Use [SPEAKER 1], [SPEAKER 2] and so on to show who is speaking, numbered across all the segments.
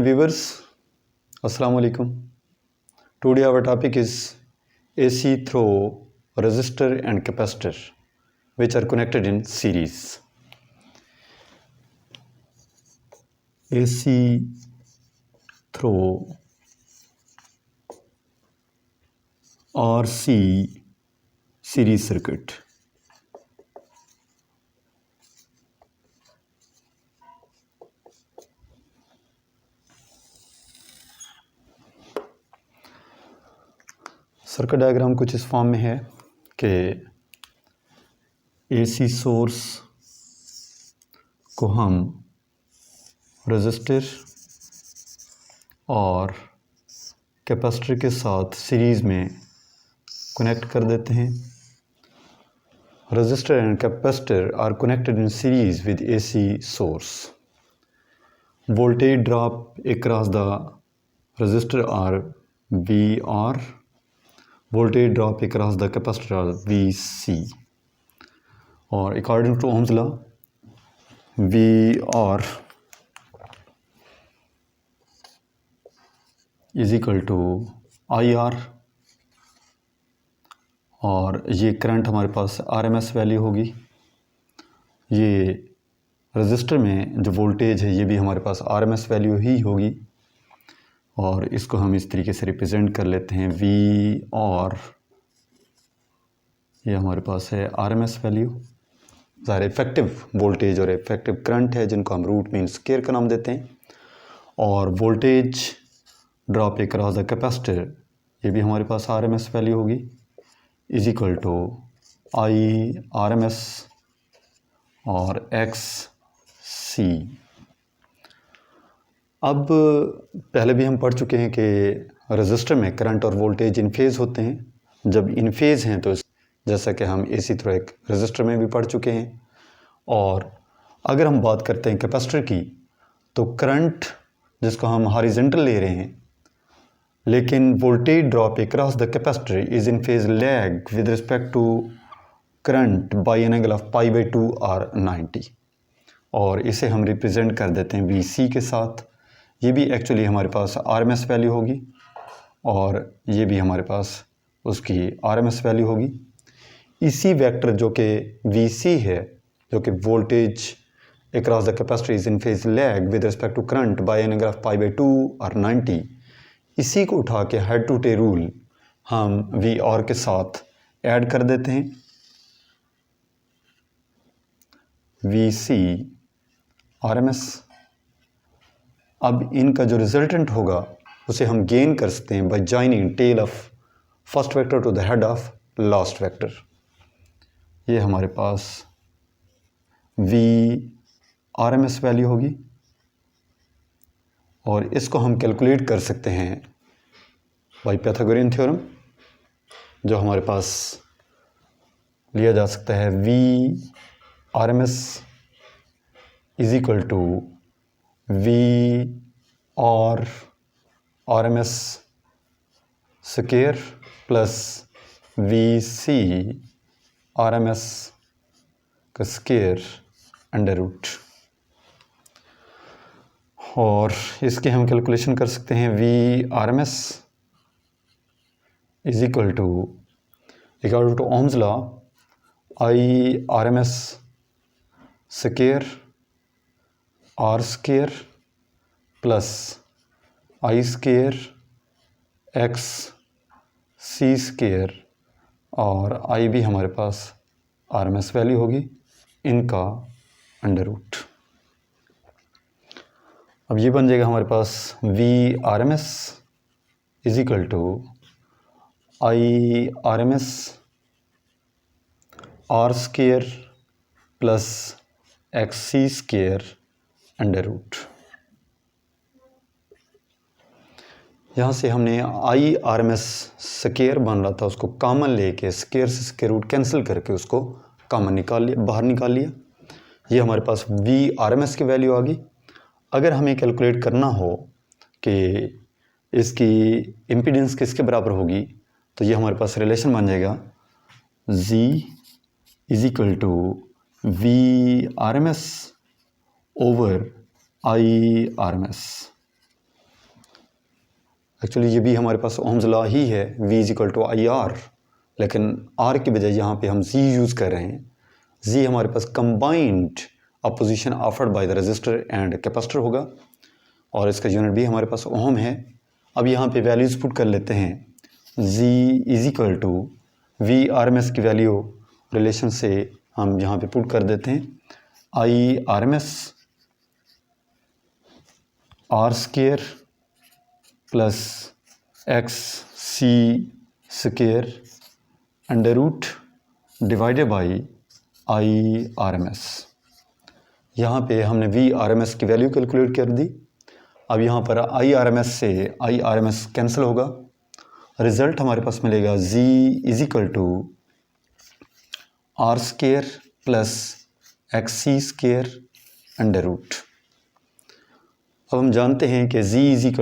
[SPEAKER 1] viewers, Assalamu alaikum. Today our topic is AC through resistor and capacitor which are connected in series. AC through RC series circuit. Circuit diagram कुछ इस form में है कि AC source को हम resistor और capacitor के साथ सीरीज़ में कनेक्ट कर देते हैं. Resistor and capacitor are connected in series with AC source. Voltage drop across the resistor are VR. Voltage drop across the capacitor VC, or according to Ohm's law, VR is equal to IR, और ये current हमारे पास RMS value होगी. ये register में जो voltage है ये भी हमारे पास RMS वैल्यू ही होगी, और इसको हम इस तरीके से रिप्रेजेंट कर लेते हैं V, और ये हमारे पास है RMS वैल्यू. ज़ाहिर इफेक्टिव वोल्टेज और इफेक्टिव करंट है जिनको हम रूट मीन स्क्वायर का नाम देते हैं. और voltage drop across the capacitor ये भी हमारे पास RMS वैल्यू होगी, is equal to I RMS और XC. अब पहले भी हम पढ़ चुके हैं कि रेजिस्टर में करंट और वोल्टेज इन फेज़ होते हैं. जब इन फेज़ हैं तो जैसा कि हम एसी थ्रू एक रेजिस्टर में भी पढ़ चुके हैं. और अगर हम बात करते हैं कैपेसिटर की तो करंट जिसको हम हॉरिजॉन्टल ले रहे हैं, लेकिन voltage drop across the capacitor is in phase lag with respect to current by an angle of π/2 और 90, और इसे हम रिप्रेजेंट कर देते हैं VC के साथ. ये भी एक्चुअली हमारे पास RMS वैल्यू होगी, और ये भी हमारे पास उसकी RMS वैल्यू होगी. इसी वेक्टर जो कि VC है, जो कि voltage across the capacitor is in phase lag with respect to current by an angle of π/2 और 90, इसी को उठा के हेड टू टेल रूल हम VR के साथ ऐड कर देते हैं. VC RMS. अब इनका जो रिजल्टेंट होगा उसे हम गेन कर सकते हैं by joining tail of first vector to the head of last vector. ये हमारे पास V RMS वैल्यू होगी, और इसको हम कैलकुलेट कर सकते हैं बाय पाइथागोरियन थ्योरम, जो हमारे पास लिया जा सकता है V RMS is equal to V और RMS square plus VC RMS का स्क्वायर अंडर रूट. और इसकी हम कैलकुलेशन कर सकते हैं V RMS is equal to Ohm's law I RMS square R square plus I square X C square, और I भी हमारे पास RMS वैल्यू होगी, इनका अंडर रूट. अब ये बन जाएगा हमारे पास V RMS is equal to I RMS R square plus XC square under root. यहाँ से हमने I RMS स्क्वायर बन रहा था उसको कॉमन लेके स्क्वायर से स्क्वायर रूट कैंसिल करके उसको कॉमन निकाल लिया, बाहर निकाल लिया. ये हमारे पास V RMS की वैल्यू आ गई. अगर हमें कैलकुलेट करना हो कि इसकी इम्पीडेंस किसके बराबर होगी, तो ये हमारे पास रिलेशन बन जाएगा Z is equal to V RMS over I RMS. Actually ये भी हमारे पास ओम्स लॉ ही है, V = IR, लेकिन R की बजाय यहाँ पे हम Z यूज़ कर रहे हैं। Z हमारे पास combined opposition offered by the resistor and capacitor होगा और इसका यूनिट भी हमारे पास ओम है। अब यहाँ पे वैल्यूज़ पुट कर लेते हैं। Z = VRMS की वैल्यू रिलेशन से हम यहाँ पे पुट कर देते हैं। IRMS R² plus XC² √ divided by IRMS। यहाँ पे हमने VRMS की वैल्यू कैलकुलेट कर दी। अब यहाँ पर IRMS से IRMS कैंसिल होगा, रिज़ल्ट हमारे पास मिलेगा Z = R² प्लस XC² √ अब हम जानते हैं कि Z =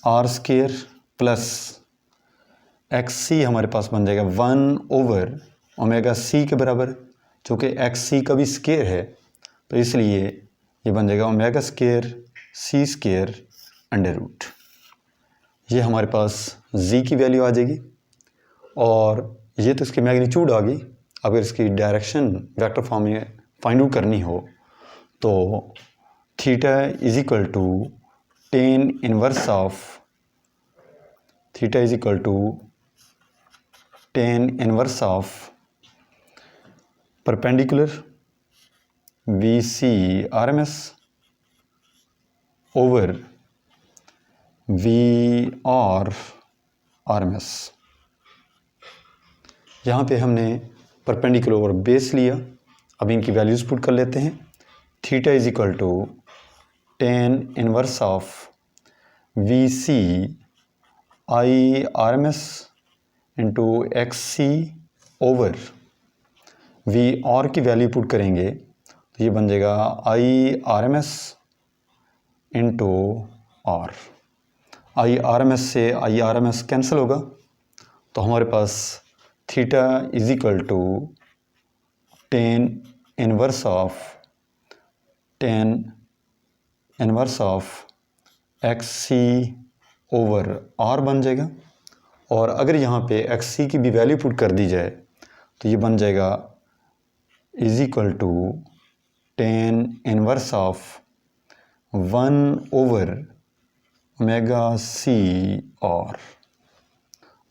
[SPEAKER 1] R² प्लस XC हमारे पास बन जाएगा 1/ωc के बराबर, चूँकि XC का भी स्केयर है तो इसलिए ये बन जाएगा ω² C² √ ये हमारे पास Z की वैल्यू आ जाएगी और ये तो इसकी मैग्नीट्यूड आ गई। अगर इसकी डायरेक्शन वेक्टर फॉर्म में फाइंड आउट करनी हो तो theta = tan inverse of perpendicular VCRMS over VRRMS। यहाँ पे हमने परपेंडिकुलर और बेस लिया। अब इनकी वैल्यूज़ पुट कर लेते हैं। Theta = tan inverse of VCIRMS into XC over VR की वैल्यू पुट करेंगे तो ये बन जाएगा IRMS इंटू R। IRMS से IRMS कैंसिल होगा तो हमारे पास theta = tan inverse of XC over R बन जाएगा। और अगर यहाँ पे XC की भी वैल्यू पुट कर दी जाए तो ये बन जाएगा = tan इनवर्स ऑफ 1/ωc/R।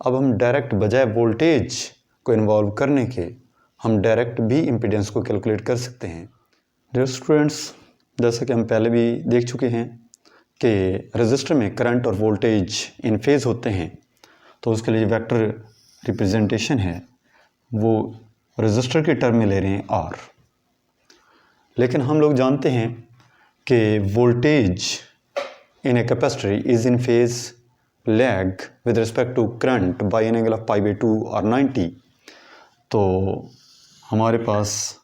[SPEAKER 1] अब हम डायरेक्ट बजाय वोल्टेज को इन्वॉल्व करने के हम डायरेक्ट भी इम्पीडेंस को कैलकुलेट कर सकते हैं। डियर स्टूडेंट्स, जैसा कि हम पहले भी देख चुके हैं कि रेजिस्टर में करंट और वोल्टेज इन फेज़ होते हैं तो उसके लिए वेक्टर रिप्रेजेंटेशन है वो रेजिस्टर के टर्म में ले रहे हैं R। लेकिन हम लोग जानते हैं कि voltage in a capacitor is in phase lag with respect to current by an angle of π/2 और 90। तो हमारे पास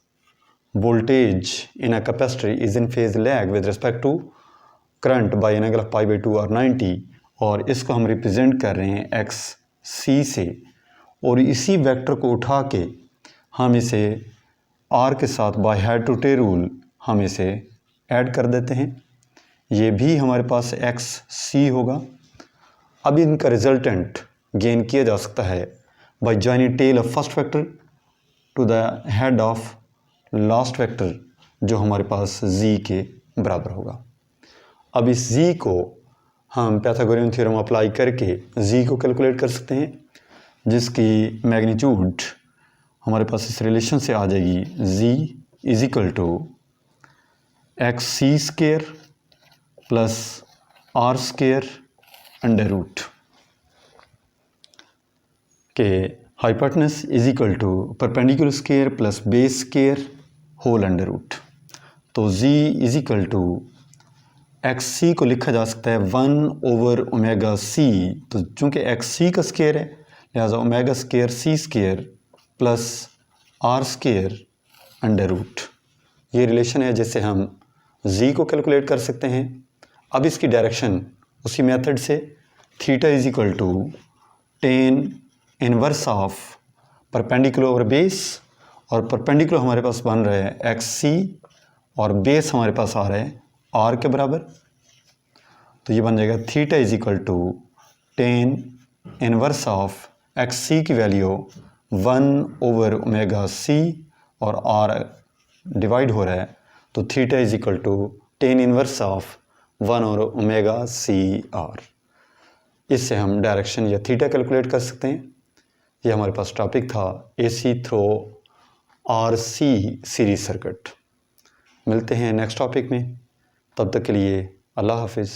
[SPEAKER 1] voltage in a capacitor is in phase lag with respect to current by an angle of π/2 और 90 और इसको हम represent कर रहे हैं XC से। और इसी वेक्टर को उठा के हम इसे R के साथ by head to tail rule हम इसे ऐड कर देते हैं। ये भी हमारे पास XC होगा। अब इनका रिजल्टेंट गेन किया जा सकता है by joining tail of first vector to the head of last vector जो हमारे पास Z के बराबर होगा। अब इस Z को हम पाइथागोरियन थ्योरम अप्लाई करके Z को कैलकुलेट कर सकते हैं जिसकी मैग्नीट्यूड हमारे पास इस रिलेशन से आ जाएगी। Z = XC² प्लस R² √ के hypotenuse = perpendicular square plus base square whole √ तो Z = XC को लिखा जा सकता है 1/ωc। तो चूँकि XC का स्क्वायर है लिहाजा ω² C² प्लस R² √ ये रिलेशन है जिससे हम Z को कैलकुलेट कर सकते हैं। अब इसकी डायरेक्शन उसी मेथड से theta = tan inverse of perpendicular और बेस, और परपेंडिकुलर हमारे पास बन रहा है XC और बेस हमारे पास आ रहा है R के बराबर। तो ये बन जाएगा theta is equal to tan inverse of X C की वैल्यू 1/ओमेगा c और r डिवाइड हो रहा है, तो theta is equal to tan inverse of 1/ओमेगा c r। इससे हम डायरेक्शन या थीटा कैलकुलेट कर सकते हैं। ये हमारे पास टॉपिक था AC through RC series circuit. मिलते हैं नेक्स्ट टॉपिक में, तब तक के लिए अल्लाह हाफिज़।